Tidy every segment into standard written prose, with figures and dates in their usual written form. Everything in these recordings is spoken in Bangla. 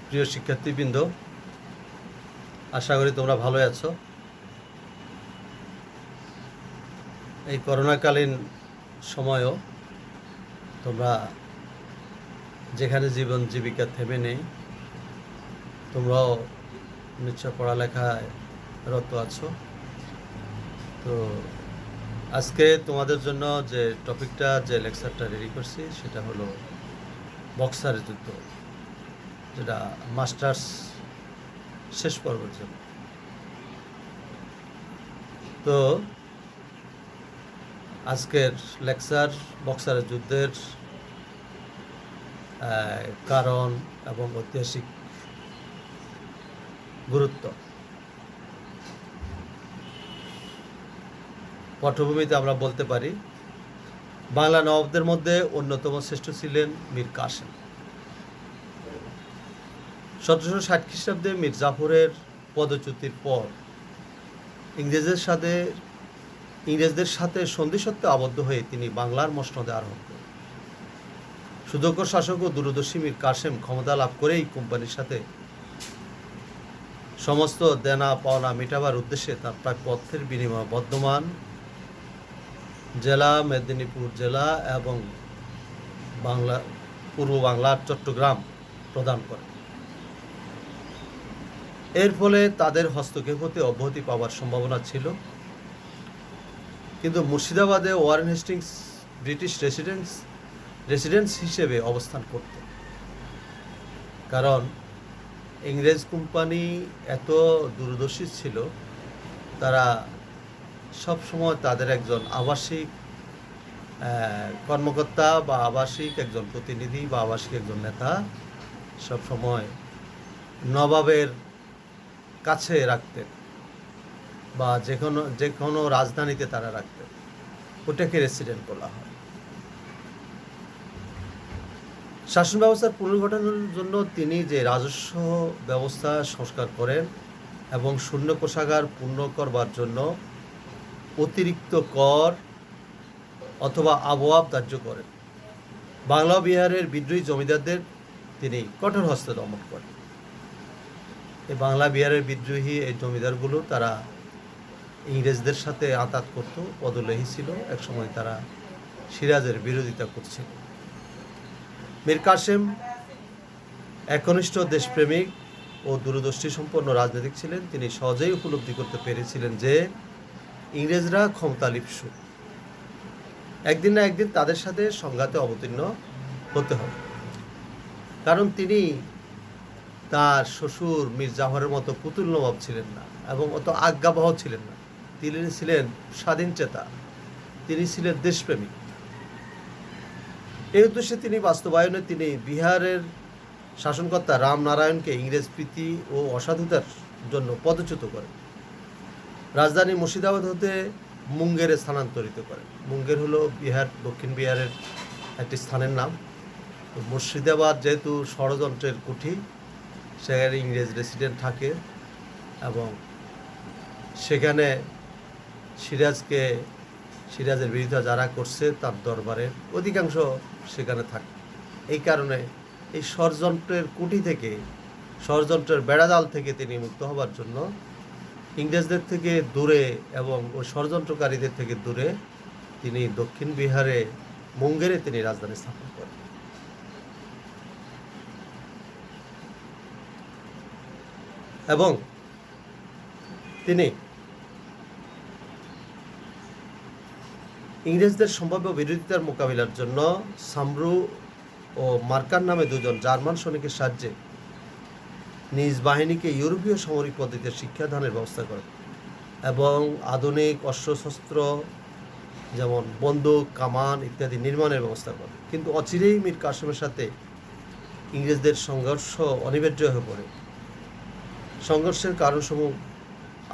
প্রিয় শিক্ষার্থীবৃন্দ, আশা করি তোমরা ভালোই আছো। এই করোনাকালীন সময়ও তোমরা যেখানে জীবন জীবিকা থেমে নেই, তোমরাও নিশ্চয় পড়ালেখায় রত আছো। তো আজকে তোমাদের জন্য যে টপিকটা, যে লেকচারটা রেডি করছি সেটা হলো বক্সারের যুদ্ধ, যেটা মাস্টার্স শেষ পর্বের জন্য। তো আজকের লেকচার বক্সারের যুদ্ধের কারণ এবং ঐতিহাসিক গুরুত্ব। পটভূমিতে আমরা বলতে পারি, বাংলা নবাবদের মধ্যে অন্যতম শ্রেষ্ঠ ছিলেন মীর কাসেম। 1760 খ্রিস্টাব্দে মীর জাফরের পদচ্যুতির পর ইংরেজদের সাথে সন্ধিসত্ত্বে আবদ্ধ হয়ে তিনি বাংলার মসনদে আরোহণ করেন। সুদক্ষ শাসক ও দূরদর্শী মীর কাসেম ক্ষমতা লাভ করেই কোম্পানির সাথে সমস্ত দেনা পাওনা মেটাবার উদ্দেশ্যে তার প্রাপ্য অর্থের বিনিময়ে বর্ধমান জেলা, মেদিনীপুর জেলা এবং পূর্ব বাংলার চট্টগ্রাম প্রদান করেন। এর ফলে তাদের হস্তক্ষেপ হতে অব্যাহতি পাওয়ার সম্ভাবনা ছিল, কিন্তু মুর্শিদাবাদে ওয়ারেন হেস্টিংস ব্রিটিশ রেসিডেন্স হিসেবে অবস্থান করত। কারণ ইংরেজ কোম্পানি এত দূরদর্শী ছিল, তারা সব সময় তাদের একজন আবাসিক কর্মকর্তা বা আবাসিক একজন প্রতিনিধি বা আবাসিক একজন নেতা সব সময় নবাবের কাছে রাখতেন, বা যে কোনো রাজধানীতে তারা রাখতেন। ওটাকে রেসিডেন্ট বলা হয়। শাসন ব্যবস্থার পুনর্গঠনের জন্য তিনি যে রাজস্ব ব্যবস্থা সংস্কার করেন এবং শূন্য কোষাগার পূর্ণ করবার জন্য অতিরিক্ত কর অথবা আবওয়াব ধার্য করেন। বাংলা বিহারের বিদ্রোহী জমিদারদের তিনি কঠোর হস্তে দমন করেন। এই বাংলা বিহারের বিদ্রোহী এই জমিদারগুলো তারা ইংরেজদের সাথে আঁতাত করত, পদলেহী ছিল। একসময় তারা সিরাজের বিরোধিতা করছিল। মীর কাসেম একনিষ্ঠ দেশপ্রেমিক ও দূরদৃষ্টি সম্পন্ন রাজনীতিক ছিলেন। তিনি সহজেই উপলব্ধি করতে পেরেছিলেন যে ইংরেজরা ক্ষমতা লিপ্সু, একদিন না একদিন তাদের সাথে সংঘাতে অবতীর্ণ হতে হবে। কারণ তিনি তার শ্বশুর মীর জাফরের মতো পুতুল নবাব ছিলেন না এবং অত আজ্ঞাবহ ছিলেন না। তিনি ছিলেন স্বাধীন চেতা, তিনি ছিলেন দেশপ্রেমিক। এই উদ্দেশ্যে তিনি বাস্তবায়নে তিনি বিহারের শাসনকর্তা রামনারায়ণকে ইংরেজ প্রীতি ও অসাধুতার জন্য পদচ্যুত করেন। রাজধানী মুর্শিদাবাদ হতে মুঙ্গেরে স্থানান্তরিত করেন। মুঙ্গের হলো দক্ষিণ বিহারের একটি স্থানের নাম। মুর্শিদাবাদ যেহেতু ষড়যন্ত্রের কুঠি, সেখানে ইংরেজ রেসিডেন্ট থাকে এবং সেখানে সিরাজের বিরোধিতা যারা করছে তার দরবারের অধিকাংশ সেখানে থাকে। এই কারণে এই ষড়যন্ত্রের কুঠি থেকে, ষড়যন্ত্রের বেড়াজাল থেকে তিনি মুক্ত হবার জন্য ইংরেজদের থেকে দূরে এবং ওই ষড়যন্ত্রকারীদের থেকে দূরে তিনি দক্ষিণ বিহারে মুঙ্গেরে তিনি রাজধানী স্থাপন করেন। এবং তিনি ইংরেজদের সম্ভাব্য বিরোধিতার মোকাবিলার জন্য সামরু ও মার্কান নামে দুজন জার্মান সৈনিকের সাহায্যে নিজ বাহিনীকে ইউরোপীয় সামরিক পদ্ধতিতে শিক্ষাদানের ব্যবস্থা করেন এবং আধুনিক অস্ত্রশস্ত্র যেমন বন্দুক, কামান ইত্যাদি নির্মাণের ব্যবস্থা করেন। কিন্তু অচিরেই মীর কাসেমের সাথে ইংরেজদের সংঘর্ষ অনিবার্য হয়ে পড়ে। সংঘর্ষের কারণসমূহ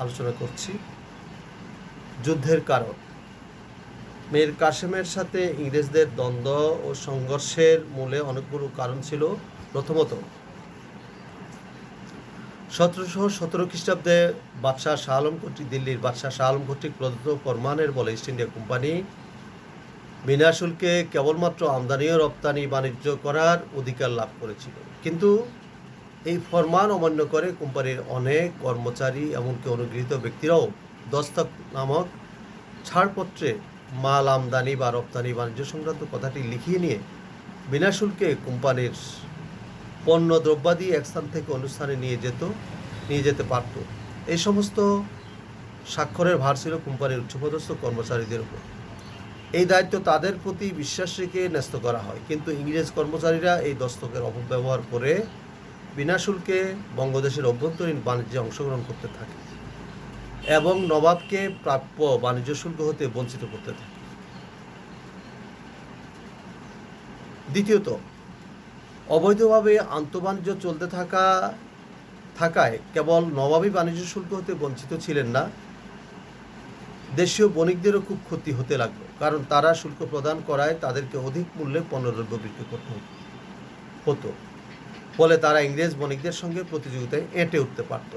আলোচনা করছি। যুদ্ধের কারণ। মীর কাসেমের সাথে ইংরেজদের দ্বন্দ্ব ও সংঘর্ষের মূলে অনেকগুলো কারণ ছিল। প্রথমত, 1717 খ্রিস্টাব্দে বাদশাহ শাহ আলম কর্তৃক দিল্লির বাদশাহ শাহ আলম কর্তৃক প্রদত্ত ফরমানের বলে ইস্ট ইন্ডিয়া কোম্পানি বিনা শুল্কে কেবলমাত্র আমদানি ও রপ্তানি বাণিজ্য করার অধিকার লাভ করেছিল। কিন্তু এই ফরমান অমান্য করে কোম্পানির অনেক কর্মচারী এমনকি অনুগৃহীত ব্যক্তিরাও দস্তক নামক ছাড়পত্রে মাল আমদানি বা রপ্তানি বাণিজ্য সংক্রান্ত কথাটি লিখিয়ে নিয়ে বিনা শুল্কে কোম্পানির পণ্য দ্রব্যাদি এক স্থান থেকে অন্য স্থানে নিয়ে যেতে পারত। এই সমস্ত স্বাক্ষরের ভার ছিল কোম্পানির উচ্চপদস্থ কর্মচারীদের উপর। এই দায়িত্ব তাদের প্রতি বিশ্বাস রেখে ন্যস্ত করা হয়, কিন্তু ইংরেজ কর্মচারীরা এই দস্তকের অপব্যবহার করে বিনা শুল্কে বঙ্গদেশের অভ্যন্তরীণ বাণিজ্যে অংশগ্রহণ করতে থাকে এবং নবাবকে প্রাপ্য বাণিজ্য শুল্ক হতে বঞ্চিত করতে থাকে। দ্বিতীয়ত, অবৈধভাবে আন্তঃবাণিজ্য চলতে থাকায় কেবল নবাবই বাণিজ্য শুল্ক হতে বঞ্চিত ছিলেন না, দেশীয় বণিকদেরও খুব ক্ষতি হতে লাগলো, কারণ তারা শুল্ক প্রদান করায় তাদেরকে অধিক মূল্যে পণ্যদ্রব্য বিক্রি করতে হতো। ফলে তারা ইংরেজ বণিকদের সঙ্গে প্রতিযোগিতায় এঁটে উঠতে পারত।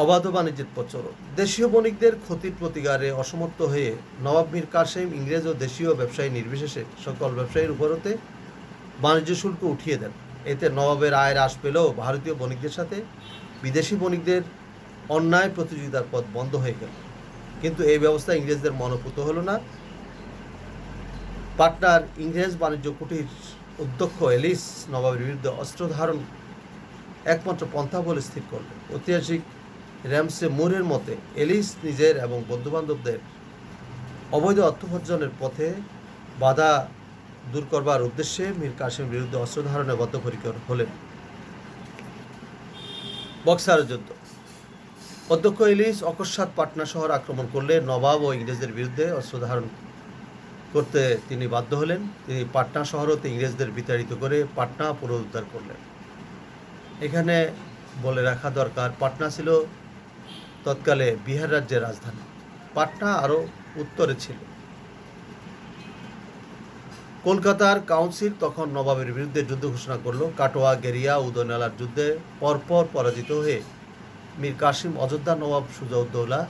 অবাধ বাণিজ্যের প্রচলন। দেশীয় বণিকদের ক্ষতির প্রতিকারে অসমর্থ হয়ে নবাব মীর কাসেম ইংরেজ ও দেশীয় ব্যবসায়ী নির্বিশেষে সকল ব্যবসায়ীর উপর হতে বাণিজ্য শুল্ক উঠিয়ে দেন। এতে নবাবের আয় হ্রাস পেলেও ভারতীয় বণিকদের সাথে বিদেশি বণিকদের অন্যায় প্রতিযোগিতার পথ বন্ধ হয়ে গেল। কিন্তু এই ব্যবস্থা ইংরেজদের মনোপুত হলো না। পাটনার ইংরেজ বাণিজ্য কুটির অধ্যক্ষ এলিস নবাবের বিরুদ্ধে অস্ত্র ধারণ একমাত্র পন্থা বলে স্থির করলেন। ঐতিহাসিক র্যামসে মুরের মতে এলিস নিজের এবং বন্ধুবান্ধবদের অবৈধ অর্থোপার্জনের পথে বাধা দূর করবার উদ্দেশ্যে মীর কাসেমের বিরুদ্ধে অস্ত্র ধারণে বদ্ধপরিকর হলেন। বক্সারের যুদ্ধ। অধ্যক্ষ এলিস অকস্মাৎ পাটনা শহর আক্রমণ করলে নবাব ও ইংরেজদের বিরুদ্ধে অস্ত্র ধারণ করতে তিনি বাধ্য হলেন। তিনি পাটনা শহর হতে ইংরেজদের বিতাড়িত করে পাটনা পুনরুদ্ধার করলেন। এখানে বলে রাখা দরকার, পাটনা ছিল তৎকালে বিহার রাজ্যের রাজধানী। পাটনা আরও উত্তরে ছিল। কলকাতার কাউন্সিল তখন নবাবের বিরুদ্ধে যুদ্ধ ঘোষণা করল। কাটোয়া, গেরিয়া, উদয়নালার যুদ্ধে পরপর পরাজিত হয়ে মীর কাসিম অযোধ্যার নবাব সুজাউদ্দৌলা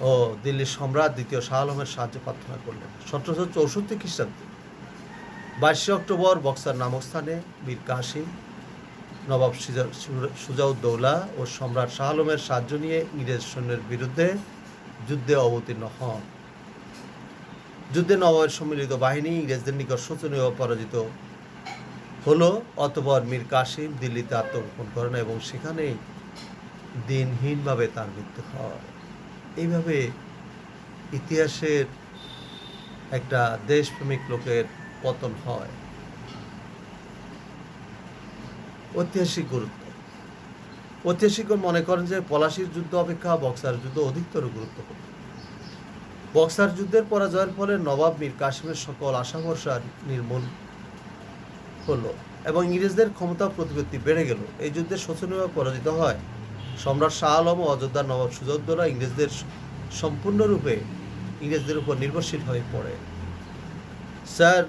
ও দিল্লির সম্রাট দ্বিতীয় শাহ আলমের সাহায্য প্রার্থনা করলেন। 1764 খ্রিস্টাব্দে 22 অক্টোবর বক্সার নামক স্থানে মীর কাসিম নবাব সুজাউদ্দৌলা ও সম্রাট শাহ আলমের সাহায্য নিয়ে ইংরেজ সৈন্যের বিরুদ্ধে যুদ্ধে অবতীর্ণ হন। যুদ্ধে নবাবের সম্মিলিত বাহিনী ইংরেজদের নিকট শোচনীয় পরাজিত হলো। অতঃপর মীর কাসিম দিল্লিতে আত্মগোপন করেন এবং সেখানেই দিনহীনভাবে তার মৃত্যু হয়। এইভাবে ইতিহাসের একটা দেশপ্রেমিক লোকের পতন হয়। ঐতিহাসিক গুরুত্ব। ঐতিহাসিকগণ মনে করেন যে পলাশীর যুদ্ধ অপেক্ষা বক্সার যুদ্ধ অধিকতর গুরুত্বপূর্ণ। বক্সার যুদ্ধের পরাজয়ের ফলে নবাব মীর কাসিমের সকল আশা ভরসা নির্মূল হলো এবং ইংরেজদের ক্ষমতা প্রতিপত্তি বেড়ে গেল। এই যুদ্ধে শোচনীয়ভাবে পরাজিত হয় সম্রাট শাহ আলম ও অযোধ্যার নবাব সুজাউদ্দৌলা সম্পূর্ণরূপে ইংরেজদের উপর নির্ভরশীল হয়ে পড়ে। স্যার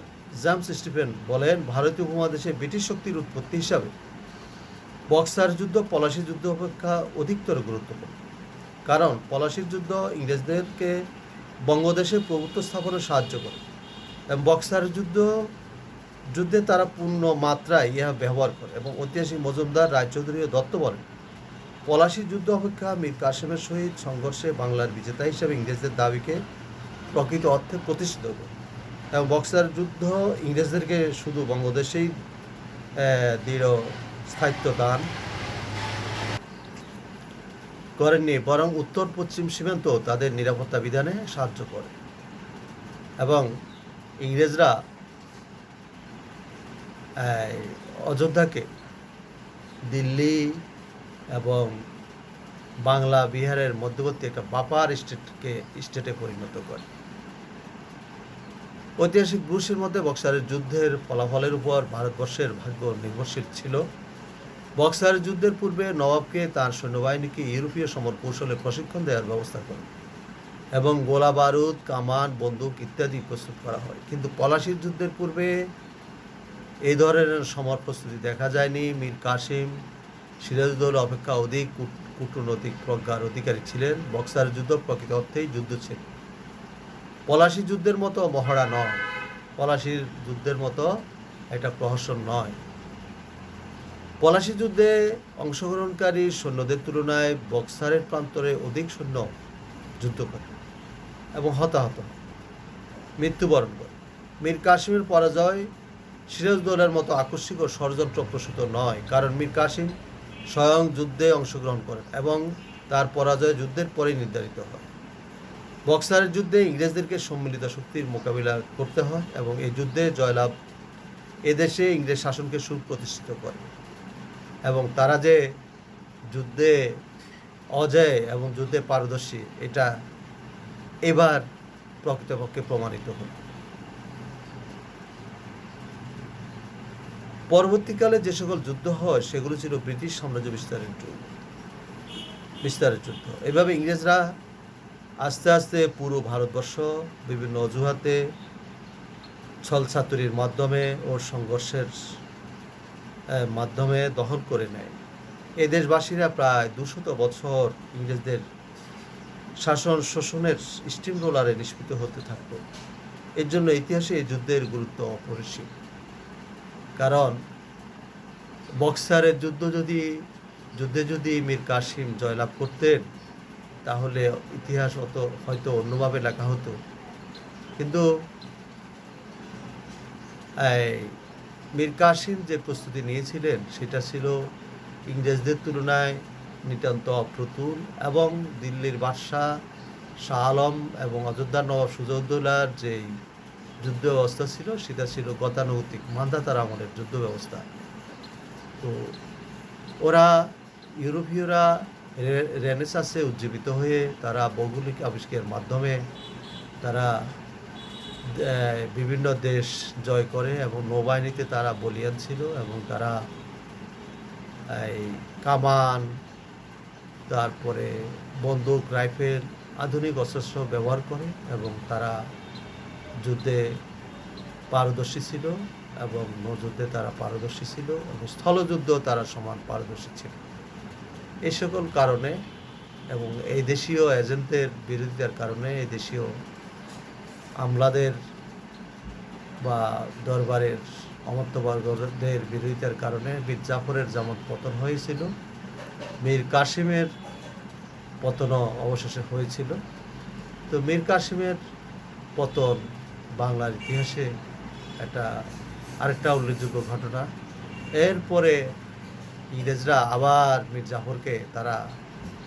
জেমস স্টিফেন বলেন, ভারতীয় উপমহাদেশে ব্রিটিশ শক্তির উৎপত্তি হিসাবে বক্সার যুদ্ধ পলাশী যুদ্ধ অপেক্ষা অধিকতর গুরুত্বপূর্ণ। কারণ পলাশীর যুদ্ধ ইংরেজদেরকে বঙ্গদেশে প্রভুত্ব স্থাপনে সাহায্য করে এবং বক্সার যুদ্ধে তারা পূর্ণ মাত্রায় ইহা ব্যবহার করে এবং ঐতিহাসিক মজুমদার, রায়চৌধুরী ও দত্ত বলেন, পলাশী যুদ্ধ অপেক্ষা মীর কাসেমের সহিত সংঘর্ষে বাংলার বিজেতা হিসেবে ইংরেজদের দাবিকে প্রকৃত অর্থে প্রতিষ্ঠিত করে এবং বক্সার যুদ্ধ ইংরেজদেরকে শুধু বঙ্গদেশেই দৃঢ় স্থায়িত্ব দান করেননি, বরং উত্তর পশ্চিম সীমান্ত তাদের নিরাপত্তা বিধানে সাহায্য করে এবং ইংরেজরা অযোধ্যাকে দিল্লি এবং বাংলা বিহারের মধ্যবর্তী একটা বাপার স্টেটে পরিণত করে। ঐতিহাসিক ব্রুশের মধ্যে বক্সারের যুদ্ধের ফলাফলের উপর ভারতবর্ষের ভাগ্য নির্ভরশীল ছিল। বক্সারের যুদ্ধের পূর্বে নবাবকে তার সৈন্যবাহিনীকে ইউরোপীয় সমর কৌশলে প্রশিক্ষণ দেওয়ার ব্যবস্থা করে এবং গোলা বারুদ, কামান, বন্দুক ইত্যাদি প্রস্তুত করা হয়। কিন্তু পলাশীর যুদ্ধের পূর্বে এই ধরনের সমর প্রস্তুতি দেখা যায়নি। মীর কাসিম সিরাজউদ্দৌলা অপেক্ষা অধিক কূটনৈতিক প্রজ্ঞার অধিকারী ছিলেন। বক্সার যুদ্ধ প্রকৃত অর্থেই যুদ্ধ ছিল, পলাশী যুদ্ধের মতো মহড়া নয়। পলাশীর যুদ্ধের মতো এটা প্রহসন নয়। পলাশী যুদ্ধে অংশগ্রহণকারী সৈন্যদের তুলনায় বক্সারের প্রান্তরে অধিক সৈন্য যুদ্ধ করে এবং হতাহত মৃত্যুবরণ করে। মীর কাসিমের পরাজয় সিরাজদৌলার মতো আকস্মিক ও ষড়যন্ত্রপ্রসূত নয়, কারণ মীর কাসিম স্বয়ং যুদ্ধে অংশগ্রহণ করেন এবং তার পরাজয় যুদ্ধের পরেই নির্ধারিত হয়। বক্সারের যুদ্ধে ইংরেজদেরকে সম্মিলিত শক্তির মোকাবিলা করতে হয় এবং এই যুদ্ধে জয়লাভ এদেশে ইংরেজ শাসনকে সুপ্রতিষ্ঠিত করে এবং তারা যে যুদ্ধে অজেয় এবং যুদ্ধে পারদর্শী এটা এবার প্রকৃতপক্ষে প্রমাণিত হল। পরবর্তীকালে যে সকল যুদ্ধ হয় সেগুলো ছিল ব্রিটিশ সাম্রাজ্য বিস্তারের যুদ্ধ। এভাবে ইংরেজরা আস্তে আস্তে পুরো ভারতবর্ষ বিভিন্ন অজুহাতে ছলচাতুরির মাধ্যমে ও সংঘর্ষের মাধ্যমে দখল করে নেয়। এই দেশবাসীরা প্রায় 200 বছর ইংরেজদের শাসন শোষণের স্টিম রোলারে নিষ্পৃত হতে থাকত। এর জন্য ইতিহাসে এই যুদ্ধের গুরুত্ব অপরিসীম। কারণ বক্সারের যুদ্ধে যদি মীর কাসিম জয়লাভ করতেন তাহলে ইতিহাস হয়তো অন্যভাবে লেখা হতো, কিন্তু মীর কাসিম যে প্রস্তুতি নিয়েছিলেন সেটা ছিল ইংরেজদের তুলনায় নিতান্ত অপ্রতুল এবং দিল্লির বাদশাহ শাহ আলম এবং অযোধ্যার নবাব সুজাউদ্দৌলার যে যুদ্ধ ব্যবস্থা ছিল সেটা ছিল গতানুগতিক মান্ধাতার আমলের যুদ্ধ ব্যবস্থা। তো ইউরোপীয়রা রেনেসাঁসে উজ্জীবিত হয়ে তারা ভৌগোলিক আবিষ্কারের মাধ্যমে তারা বিভিন্ন দেশ জয় করে এবং নৌবাহিনীতে তারা বলিয়ান ছিল এবং তারা এই কামান, তারপরে বন্দুক, রাইফেল, আধুনিক অস্ত্র ব্যবহার করে এবং তারা যুদ্ধে পারদর্শী ছিল এবং নৌযুদ্ধে তারা পারদর্শী ছিল এবং স্থলযুদ্ধেও তারা সমান পারদর্শী ছিল। এই সকল কারণে এবং এই দেশীয় এজেন্টদের বিরোধিতার কারণে, এই দেশীয় আমলাদের বা দরবারের অমর্ত্যবর্গদের বিরোধিতার কারণে মীর জাফরের যেমন পতন হয়েছিল, মীর কাসিমের পতনও অবশেষে হয়েছিল। তো মীর কাসিমের পতন বাংলার ইতিহাসে আরেকটা উল্লেখযোগ্য ঘটনা। এরপরে ইংরেজরা আবার মীর জাফরকে তারা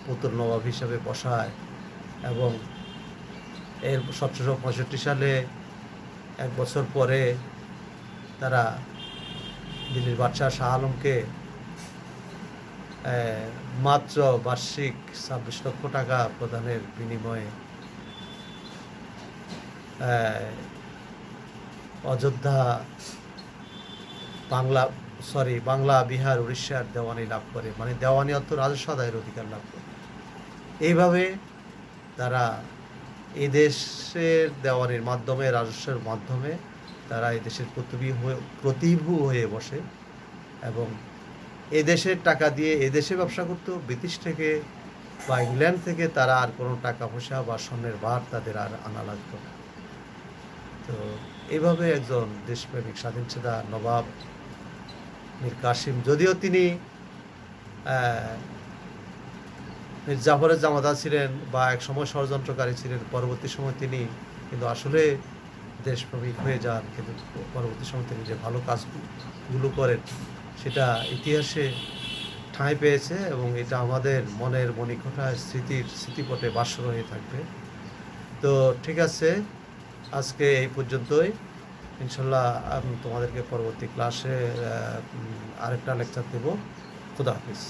পুতুল নবাব হিসাবে বসায় এবং 1765 সালে 1 বছর পরে তারা দিল্লির বাদশাহ শাহ আলমকে মাত্র বার্ষিক 26 লক্ষ টাকা প্রদানের বিনিময়ে অযোধ্যা, বাংলা, বিহার, উড়িষ্যার দেওয়ানি লাভ করে, মানে দেওয়ানি অর্থ রাজস্ব আদায়ের অধিকার লাভ করে। এইভাবে তারা এই দেশের দেওয়ানির মাধ্যমে, রাজস্বের মাধ্যমে তারা এই দেশের প্রতিভূ হয়ে বসে এবং এদেশের টাকা দিয়ে এদেশে ব্যবসা করত। ব্রিটিশ থেকে বা ইংল্যান্ড থেকে তারা আর কোনো টাকা পয়সা বা স্বর্ণের বার তাদের আর আনা লাগত না। তো এইভাবে একজন দেশপ্রেমিক স্বাধীনচেতা নবাব মীর কাসিম, যদিও তিনি মীর জাফরের জামাতা ছিলেন বা এক সময় ষড়যন্ত্রকারী ছিলেন, পরবর্তী সময় তিনি কিন্তু আসলে দেশপ্রেমিক হয়ে যান, কিন্তু পরবর্তী সময় তিনি যে ভালো কাজগুলো করেন সেটা ইতিহাসে ঠাঁই পেয়েছে এবং এটা আমাদের মনের মণিকোঠায় স্মৃতিপটে বাসর হয়ে থাকবে। তো ঠিক আছে, আজকে এই পর্যন্তই। ইনশাল্লাহ আমি তোমাদেরকে পরবর্তী ক্লাসে আরেকটা লেকচার দেব। খুদা হাফিজ।